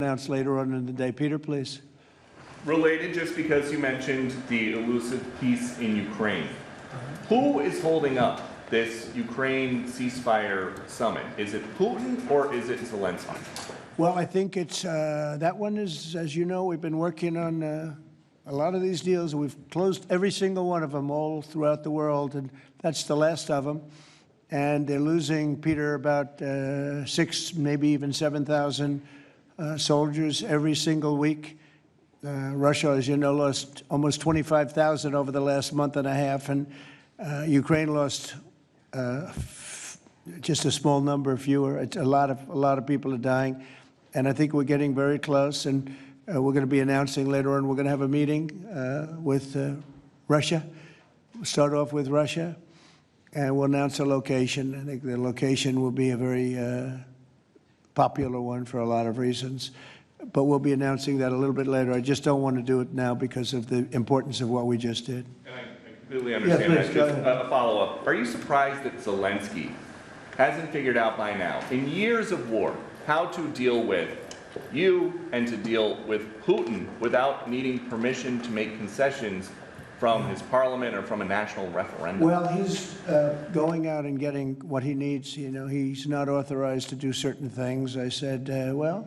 Announced later on in the day. Peter, please. Related, just because you mentioned the elusive peace in Ukraine. Who is holding up this Ukraine ceasefire summit? Is it Putin or is it Zelenskyy? Well, I think it's that one is, as you know, we've been working on a lot of these deals. We've closed every single one of them all throughout the world, and that's the last of them. And they're losing, Peter, about 6, maybe even 7,000 soldiers every single week. Russia, as you know, lost almost 25,000 over the last month and a half, and Ukraine lost just a small number, fewer. It's a lot of people are dying, and I think we're getting very close. And we're going to be announcing later on. We're going to have a meeting with Russia. We'll start off with Russia, and we'll announce a location. I think the location will be a very popular one for a lot of reasons, but we'll be announcing that a little bit later. I just don't want to do it now because of the importance of what we just did. And I completely understand that. Just a follow-up. Are you surprised that Zelenskyy hasn't figured out by now, in years of war, how to deal with you and to deal with Putin without needing permission to make concessions from his parliament or from a national referendum? Well, he's going out and getting what he needs. You know, he's not authorized to do certain things. I said, well,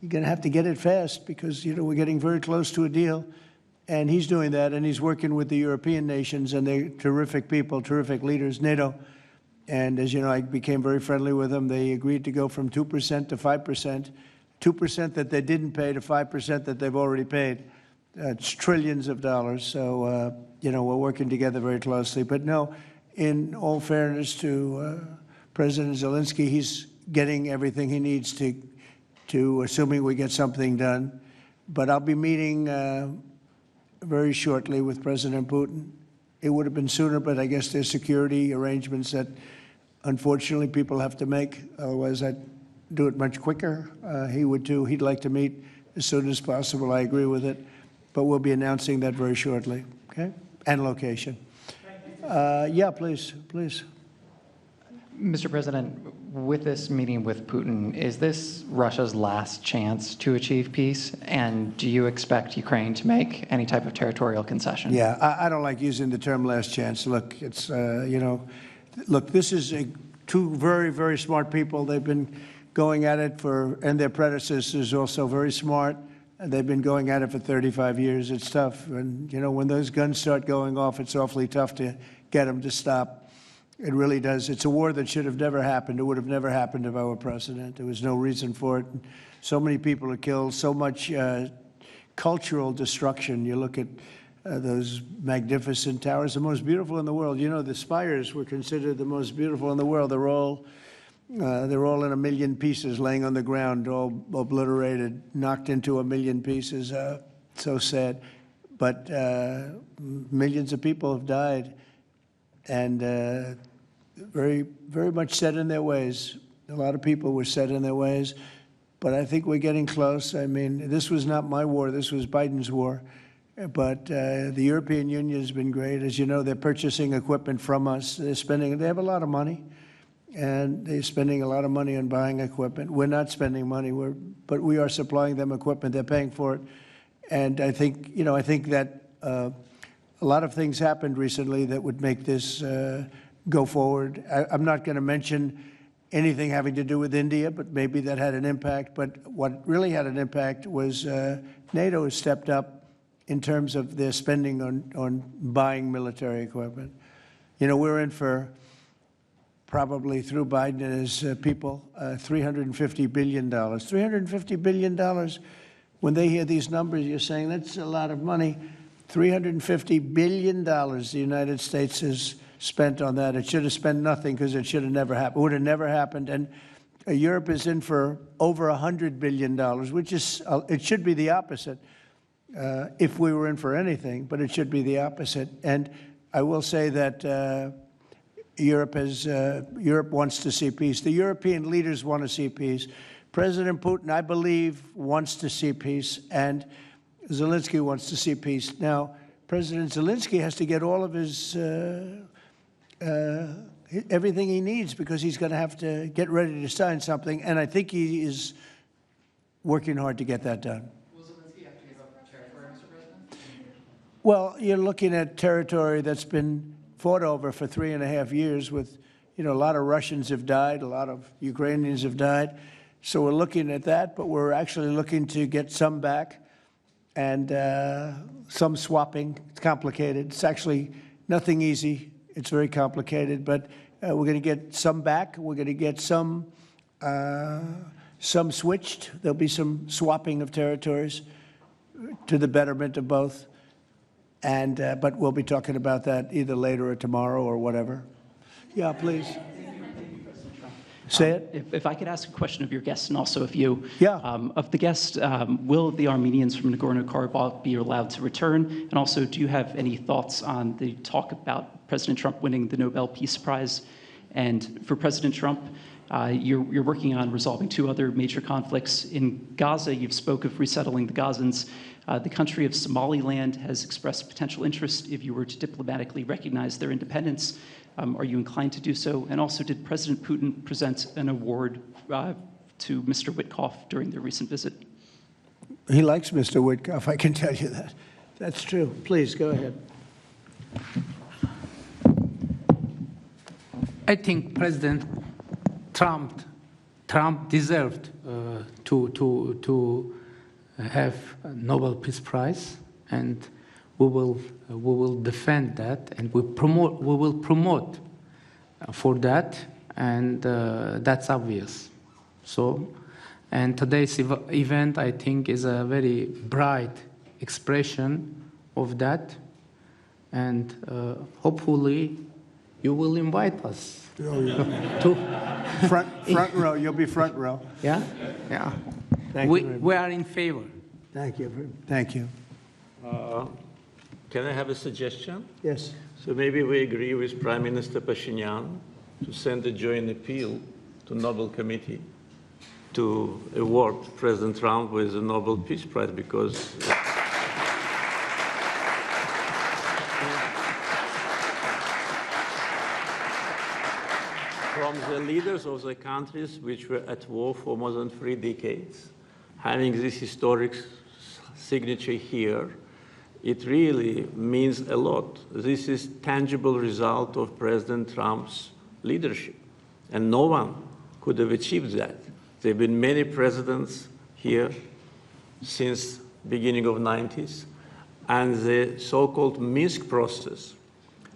you're going to have to get it fast because, you know, we're getting very close to a deal. And he's doing that, and he's working with the European nations, and they're terrific people, terrific leaders, NATO. And as you know, I became very friendly with them. They agreed to go from 2% to 5%, 2% that they didn't pay to 5% that they've already paid. It's trillions of dollars. So, you know, we're working together very closely. But no, in all fairness to President Zelenskyy, he's getting everything he needs to assuming we get something done. But I'll be meeting very shortly with President Putin. It would have been sooner, but I guess there's security arrangements that, unfortunately, people have to make. Otherwise, I'd do it much quicker. He would too. He'd like to meet as soon as possible. I agree with it. But we'll be announcing that very shortly, okay? And location. Yeah, please. Mr. President, with this meeting with Putin, is this Russia's last chance to achieve peace? And do you expect Ukraine to make any type of territorial concession? Yeah, I don't like using the term last chance. Look, it's, you know, look, this is two very, very smart people. They've been going at it and their predecessors also very smart. They've been going at it for 35 years. It's tough. And, you know, when those guns start going off, it's awfully tough to get them to stop. It really does. It's a war that should have never happened. It would have never happened if I were president. There was no reason for it. So many people are killed, so much cultural destruction. You look at those magnificent towers, the most beautiful in the world. You know, the spires were considered the most beautiful in the world. They're all in a million pieces, laying on the ground, all obliterated, knocked into a million pieces. So sad. But millions of people have died, and very, very much set in their ways. A lot of people were set in their ways, but I think we're getting close. I mean, this was not my war. This was Biden's war. But the European Union has been great. As you know, they're purchasing equipment from us. They have a lot of money. And they're spending a lot of money on buying equipment. We're not spending money, but we are supplying them equipment. They're paying for it. And I think, you know, I think that a lot of things happened recently that would make this go forward. I'm not going to mention anything having to do with India, but maybe that had an impact. But what really had an impact was NATO has stepped up in terms of their spending on buying military equipment. You know, we're in for, probably through Biden and his people, $350 billion. $350 billion. When they hear these numbers, you're saying that's a lot of money. $350 billion the United States has spent on that. It should have spent nothing because it should have never happened. It would have never happened. And Europe is in for over $100 billion, which is, it should be the opposite if we were in for anything, but it should be the opposite. And I will say that Europe wants to see peace. The European leaders want to see peace. President Putin, I believe, wants to see peace, and Zelenskyy wants to see peace. Now, President Zelenskyy has to get all of his everything he needs because he's going to have to get ready to sign something, and I think he is working hard to get that done. Will Zelenskyy have to give up territory, Mr. President? Well, you're looking at territory that's been fought over for 3.5 years with, a lot of Russians have died, a lot of Ukrainians have died. So we're looking at that, but we're actually looking to get some back and some swapping. It's complicated. It's actually nothing easy. It's very complicated, but we're going to get some back. We're going to get some switched. There'll be some swapping of territories to the betterment of both. And but we'll be talking about that either later or tomorrow or whatever. Yeah, please. Say it. If I could ask a question of your guests and also of you. Yeah. Of the guests, will the Armenians from Nagorno-Karabakh be allowed to return? And also, do you have any thoughts on the talk about President Trump winning the Nobel Peace Prize? And for President Trump, you're working on resolving 2 other major conflicts. In Gaza, you've spoke of resettling the Gazans. The country of Somaliland has expressed potential interest if you were to diplomatically recognize their independence. Are you inclined to do so? And also, did President Putin present an award to Mr. Witkoff during their recent visit? He likes Mr. Witkoff, I can tell you that. That's true. Please, go ahead. I think President Trump deserved to have a Nobel Peace Prize, and we will defend that, and we will promote for that, and that's obvious. So, and today's event, I think, is a very bright expression of that, and hopefully you will invite us to front row. You'll be front row. yeah. Thank you very much. We are in favor. Thank you. Thank you. Can I have a suggestion? Yes. So maybe we agree with Prime Minister Pashinyan to send a joint appeal to Nobel Committee to award President Trump with the Nobel Peace Prize, because from the leaders of the countries which were at war for more than 3 decades, having this historic signature here, it really means a lot. This is tangible result of President Trump's leadership, and no one could have achieved that. There have been many presidents here since beginning of 90s, and the so-called Minsk process,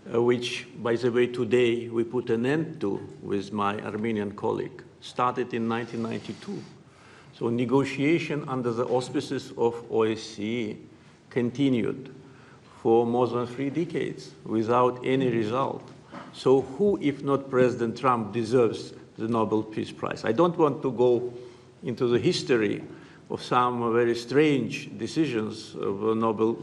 which, by the way, today we put an end to with my Armenian colleague, started in 1992. So negotiation under the auspices of OSCE continued for more than 3 decades without any result. So who, if not President Trump, deserves the Nobel Peace Prize? I don't want to go into the history of some very strange decisions of the Nobel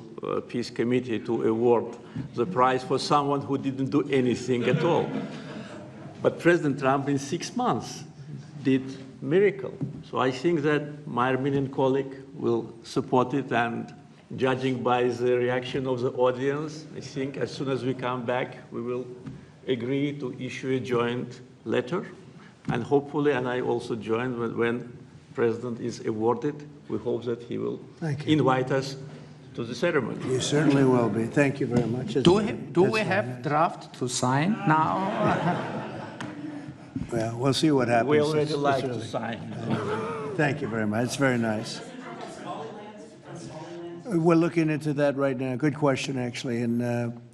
Peace Committee to award the prize for someone who didn't do anything at all. But President Trump in 6 months did miracle. So I think that my Armenian colleague will support it, and judging by the reaction of the audience, I think as soon as we come back, we will agree to issue a joint letter. And hopefully, and I also join when President is awarded, we hope that he will invite us to the ceremony. You certainly will be. Thank you very much. Do we have draft to sign now? Well, we'll see what happens. We already It's like early. to sign. Thank you very much. It's very nice. We're looking into that right now. Good question, actually, and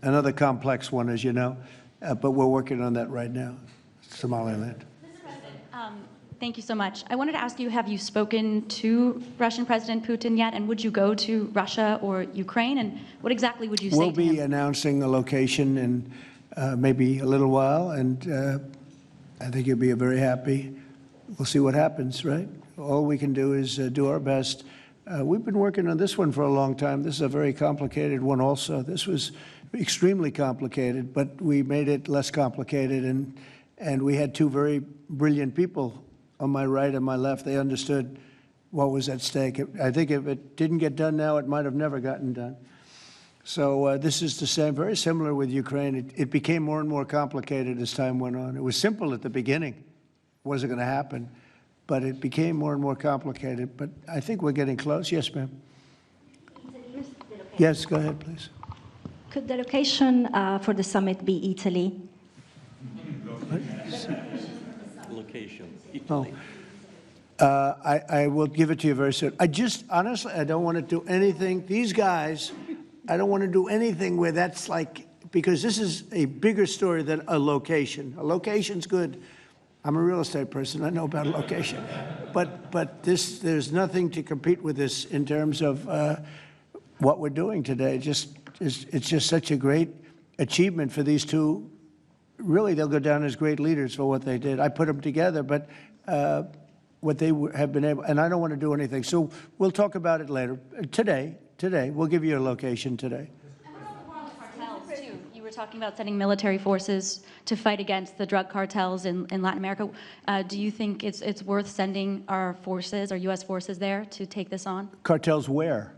another complex one, as you know, but we're working on that right now. Somaliland. Mr. President, thank you so much. I wanted to ask you, have you spoken to Russian President Putin yet, and would you go to Russia or Ukraine, and what exactly would you say We'll to be him? announcing a location in maybe a little while, and I think you'll be very happy. We'll see what happens, right? All we can do is do our best. We've been working on this one for a long time. This is a very complicated one also. This was extremely complicated, but we made it less complicated, and we had 2 very brilliant people on my right and my left. They understood what was at stake. I think if it didn't get done now, it might have never gotten done. So this is the same, very similar with Ukraine. It became more and more complicated as time went on. It was simple at the beginning. It wasn't going to happen. but it became more and more complicated. But I think we're getting close. Yes, ma'am. Yes, go ahead, please. Could the location for the summit be Italy? Location, Oh. Italy. I will give it to you very soon. Honestly, I don't want to do anything. These guys, I don't want to do anything where that's like, because this is a bigger story than a location. A location's good. I'm a real estate person. I know about a location. But there's nothing to compete with this in terms of what we're doing today. It's just such a great achievement for these two. Really, they'll go down as great leaders for what they did. I put them together, but what they have been able, and I don't want to do anything. So we'll talk about it later. Today, we'll give you a location today. Cartels, too. You were talking about sending military forces to fight against the drug cartels in Latin America. Do you think it's worth sending our forces, our U.S. forces there to take this on? Cartels where?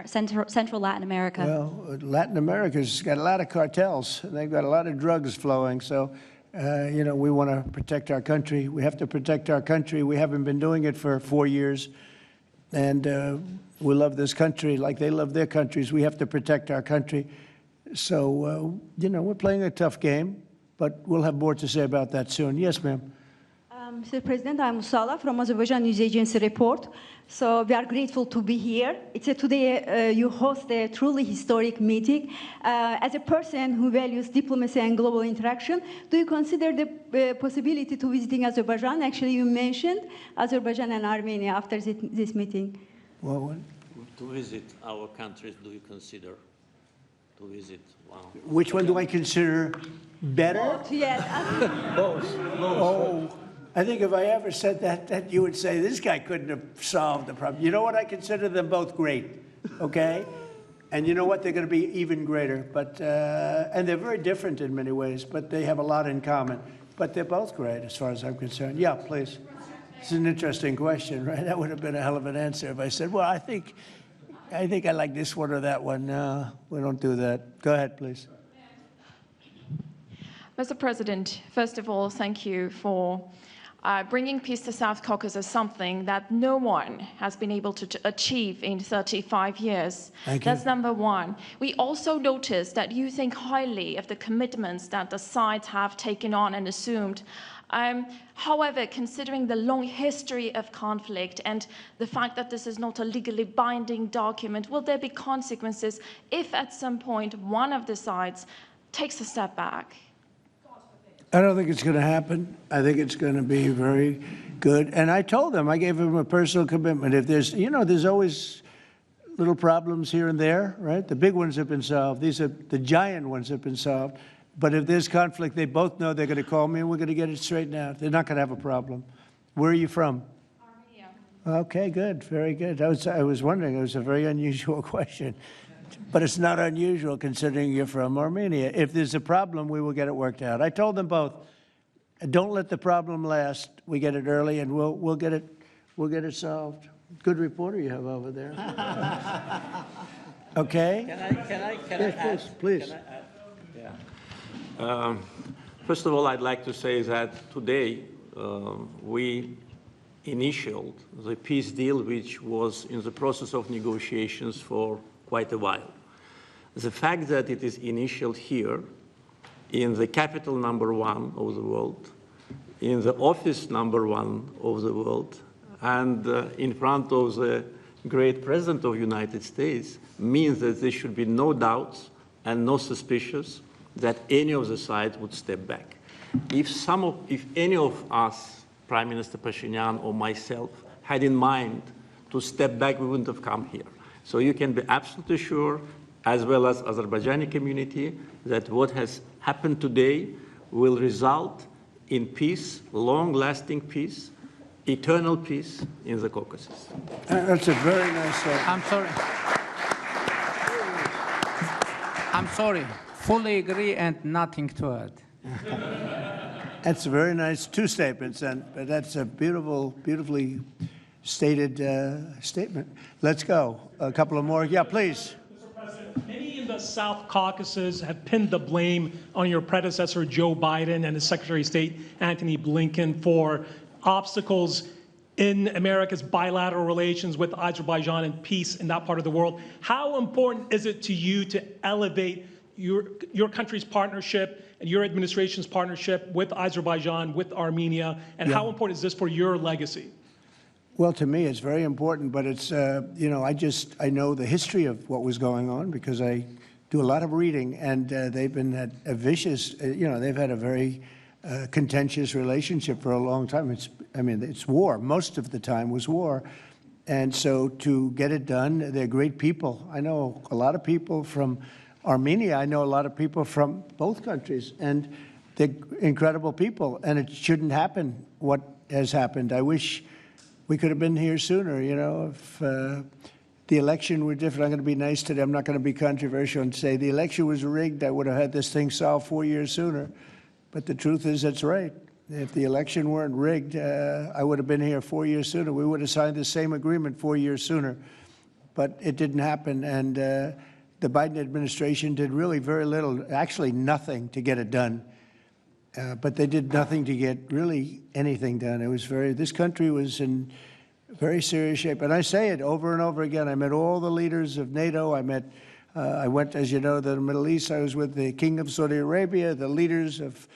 Central Latin America. Well, Latin America's got a lot of cartels. They've got a lot of drugs flowing. So, we want to protect our country. We have to protect our country. We haven't been doing it for 4 years. And we love this country like they love their countries. We have to protect our country. So, we're playing a tough game, but we'll have more to say about that soon. Yes, ma'am. Mr. President, I'm Musala from Azerbaijan News Agency Report. So we are grateful to be here. Today you host a truly historic meeting. As a person who values diplomacy and global interaction, do you consider the possibility to visiting Azerbaijan? Actually, you mentioned Azerbaijan and Armenia after this meeting. Well, To visit our countries, do you consider to visit? Wow. which one do I consider better? Yes. Oh, I think if I ever said that you would say, this guy couldn't have solved the problem. You know what? I consider them both great, okay? And you know what? They're going to be even greater. But and they're very different in many ways, but they have a lot in common. But they're both great as far as I'm concerned. Yeah, please. It's an interesting question, right? That would have been a hell of an answer if I said, well, I think I like this one or that one. No, we don't do that. Go ahead, please. Mr. President, first of all, thank you for bringing peace to South Caucasus, something that no one has been able to achieve in 35 years. Thank you. That's number one. We also noticed that you think highly of the commitments that the sides have taken on and assumed. However, considering the long history of conflict and the fact that this is not a legally binding document, will there be consequences if at some point one of the sides takes a step back? I don't think it's going to happen. I think it's going to be very good. And I told them, I gave them a personal commitment. If there's, there's always little problems here and there, right? The big ones have been solved. These are the giant ones have been solved. But if there's conflict, they both know they're going to call me and we're going to get it straightened out. They're not going to have a problem. Where are you from? Armenia. Okay, good. Very good. I was wondering. It was a very unusual question. But it's not unusual considering you're from Armenia. If there's a problem, we will get it worked out. I told them both, don't let the problem last. We get it early, and we'll get it solved. Good reporter you have over there. Okay. Can I Yes, add? please. Can I add? Yeah. First of all, I'd like to say that today we initialed the peace deal, which was in the process of negotiations for quite a while. The fact that it is initialed here, in the capital #1 of the world, in the office #1 of the world, and in front of the great President of the United States, means that there should be no doubts and no suspicions that any of the sides would step back. If any of us, Prime Minister Pashinyan or myself, had in mind to step back, we wouldn't have come here. So you can be absolutely sure, as well as Azerbaijani community, that what has happened today will result in peace, long-lasting peace, eternal peace in the Caucasus. That's a very nice I'm sorry. I'm sorry. Fully agree and nothing to add. That's a very nice two statements, and that's a beautifully stated statement. Let's go. A couple of more. Yeah, please. Mr. President, many in the South Caucasus have pinned the blame on your predecessor, Joe Biden, and his Secretary of State, Antony Blinken, for obstacles in America's bilateral relations with Azerbaijan and peace in that part of the world. How important is it to you to elevate your country's partnership and your administration's partnership with Azerbaijan, with Armenia, and how important is this for your legacy? Well, to me, it's very important, but it's, you know, I know the history of what was going on because I do a lot of reading, and they've been at a vicious, you know, they've had a very contentious relationship for a long time. It's war. Most of the time was war. And so to get it done, they're great people. I know a lot of people from Armenia. I know a lot of people from both countries, and they're incredible people, and it shouldn't happen what has happened. I wish we could have been here sooner, you know, if the election were different. I'm going to be nice today. I'm not going to be controversial and say the election was rigged. I would have had this thing solved 4 years sooner. But the truth is, that's right. If the election weren't rigged, I would have been here 4 years sooner. We would have signed the same agreement 4 years sooner. But it didn't happen, and the Biden administration did really very little, actually nothing, to get it done. But they did nothing to get really anything done. It was this country was in very serious shape. And I say it over and over again. I met all the leaders of NATO. I went, as you know, to the Middle East. I was with the King of Saudi Arabia, the leaders of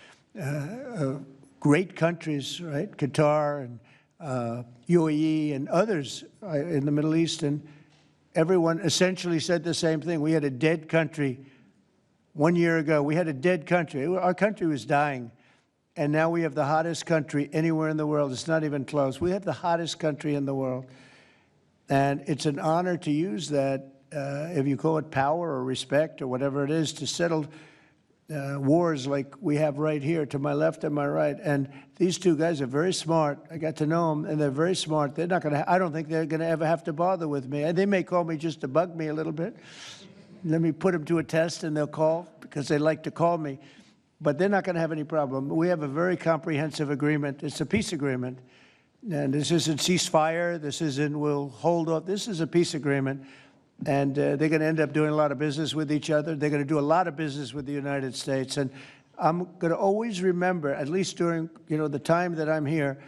great countries, right? Qatar and UAE and others in the Middle East. And everyone essentially said the same thing. We had a dead country 1 year ago. We had a dead country. Our country was dying. And now we have the hottest country anywhere in the world. It's not even close. We have the hottest country in the world. And it's an honor to use that, if you call it power or respect or whatever it is, to settle wars like we have right here to my left and my right. And these two guys are very smart. I got to know them, and they're very smart. They're not going to, I don't think they're going to ever have to bother with me. They may call me just to bug me a little bit. Let me put them to a test, and they'll call because they like to call me. But they're not going to have any problem. We have a very comprehensive agreement. It's a peace agreement. And this isn't ceasefire. This isn't we'll hold off. This is a peace agreement. And they're going to end up doing a lot of business with each other. They're going to do a lot of business with the United States. And I'm going to always remember, at least during the time that I'm here,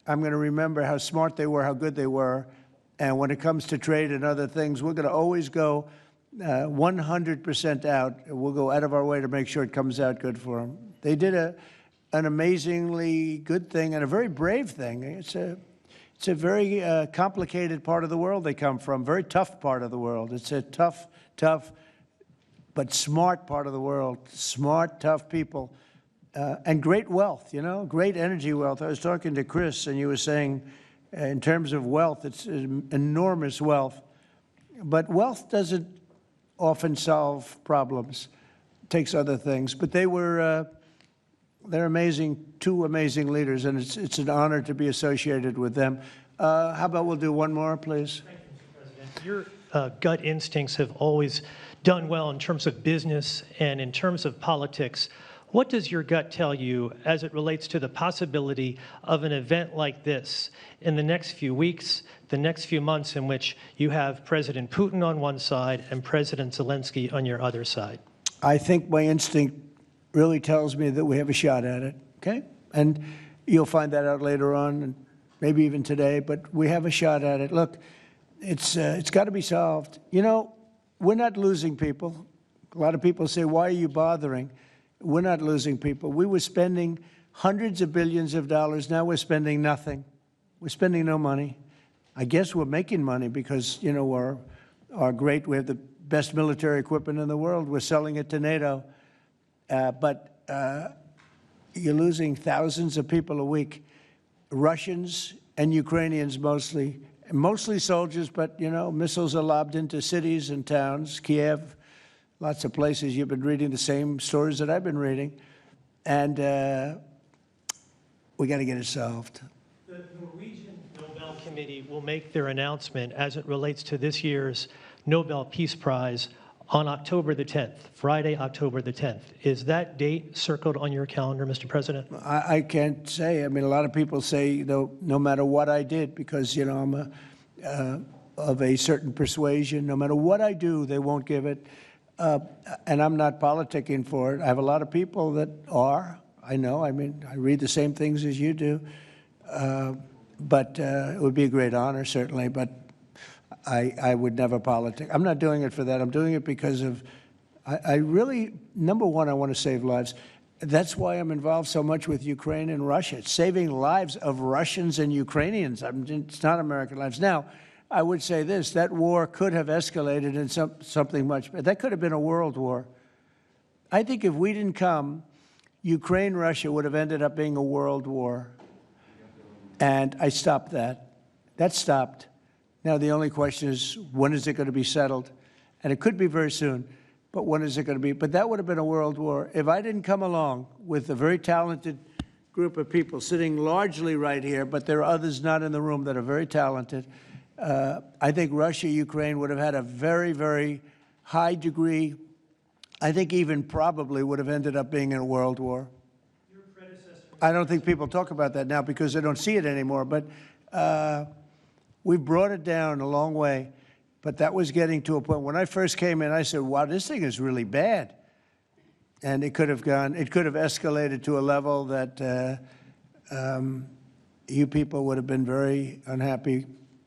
I'm going to remember how smart they were, how good they were. And when it comes to trade and other things, we're going to always go 100% out. We'll go out of our way to make sure it comes out good for them. They did an amazingly good thing and a very brave thing. It's a very complicated part of the world they come from, very tough part of the world. It's a tough, but smart part of the world. Smart, tough people, and great wealth, great energy wealth. I was talking to Chris, and you were saying, in terms of wealth, it's enormous wealth. But wealth doesn't often solve problems. It takes other things. But they're amazing, two amazing leaders, and it's an honor to be associated with them. How about we'll do one more, please? Thank you, Mr. President. Your gut instincts have always done well in terms of business and in terms of politics. What does your gut tell you as it relates to the possibility of an event like this in the next few weeks, the next few months, in which you have President Putin on one side and President Zelenskyy on your other side? I think my instinct really tells me that we have a shot at it, okay? And you'll find that out later on, and maybe even today, but we have a shot at it. Look, it's got to be solved. We're not losing people. A lot of people say, why are you bothering? We're not losing people. We were spending hundreds of billions of dollars. Now we're spending nothing. We're spending no money. I guess we're making money because, we're great. We have the best military equipment in the world. We're selling it to NATO. But you're losing thousands of people a week, Russians and Ukrainians mostly soldiers, but, missiles are lobbed into cities and towns, Kiev, lots of places. You've been reading the same stories that I've been reading, and we got to get it solved. The Norwegian Nobel Committee will make their announcement as it relates to this year's Nobel Peace Prize on October the 10th, Friday, October the 10th. Is that date circled on your calendar, Mr. President? I can't say. I mean, a lot of people say, no matter what I did, because, I'm of a certain persuasion, no matter what I do, they won't give it. And I'm not politicking for it. I have a lot of people that are. I know. I mean, I read the same things as you do. but it would be a great honor, certainly, but I would never politic. I'm not doing it for that. I'm doing it because of, I really, number one, I want to save lives. That's why I'm involved so much with Ukraine and Russia. It's saving lives of Russians and Ukrainians. It's not American lives. Now, I would say this, that war could have escalated in something much, that could have been a world war. I think if we didn't come, Ukraine-Russia would have ended up being a world war. And I stopped that. That stopped. Now, the only question is, when is it going to be settled? And it could be very soon. But when is it going to be? But that would have been a world war. If I didn't come along with a very talented group of people sitting largely right here, but there are others not in the room that are very talented, I think Russia, Ukraine would have had a very, very high degree, I think even probably would have ended up being in a world war. I don't think people talk about that now because they don't see it anymore, but we've brought it down a long way. But that was getting to a point. When I first came in, I said, wow, this thing is really bad. And it could have escalated to a level that you people would have been very unhappy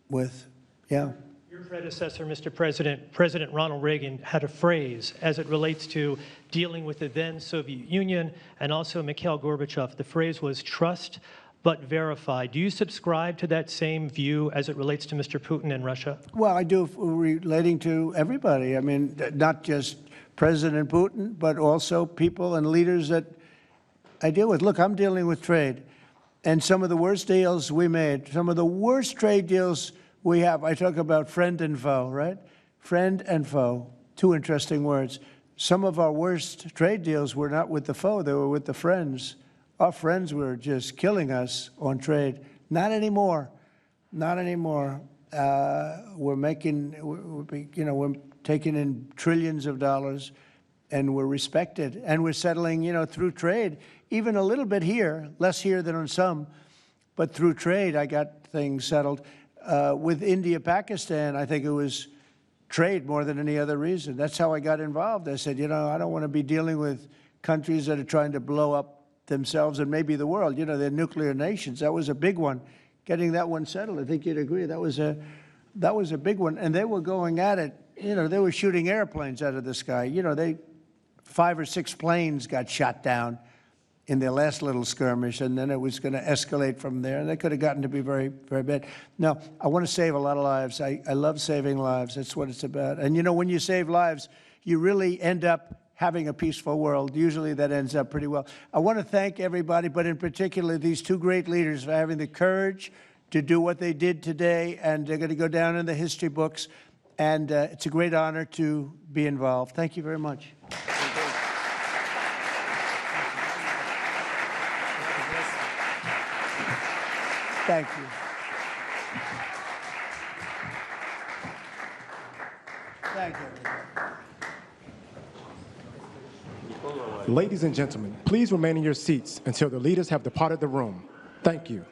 with. Yeah. Your predecessor, Mr. President, President Ronald Reagan, had a phrase as it relates to dealing with the then Soviet Union and also Mikhail Gorbachev. The phrase was trust but verify. Do you subscribe to that same view as it relates to Mr. Putin and Russia? Well, I do, relating to everybody. I mean, not just President Putin, but also people and leaders that I deal with. Look, I'm dealing with trade. And some of the worst deals we made, some of the worst trade deals we have, I talk about friend and foe, right? Friend and foe, two interesting words. Some of our worst trade deals were not with the foe, they were with the friends. Our friends were just killing us on trade. Not anymore. Not anymore. We're taking in trillions of dollars, and we're respected. And we're settling, through trade, even a little bit here, less here than on some, but through trade, I got things settled. With India, Pakistan, I think it was trade more than any other reason. That's how I got involved. I said, I don't want to be dealing with countries that are trying to blow up themselves and maybe the world. They're nuclear nations. That was a big one. Getting that one settled, I think you'd agree. That was a big one. And they were going at it. They were shooting airplanes out of the sky. 5 or 6 planes got shot down in their last little skirmish, and then it was going to escalate from there. And they could have gotten to be very, very bad. Now, I want to save a lot of lives. I love saving lives. That's what it's about. And when you save lives, you really end up having a peaceful world. Usually that ends up pretty well. I want to thank everybody, but in particular these two great leaders for having the courage to do what they did today, and they're going to go down in the history books. And it's a great honor to be involved. Thank you very much. Thank you. Thank you, everybody. Ladies and gentlemen, please remain in your seats until the leaders have departed the room. Thank you.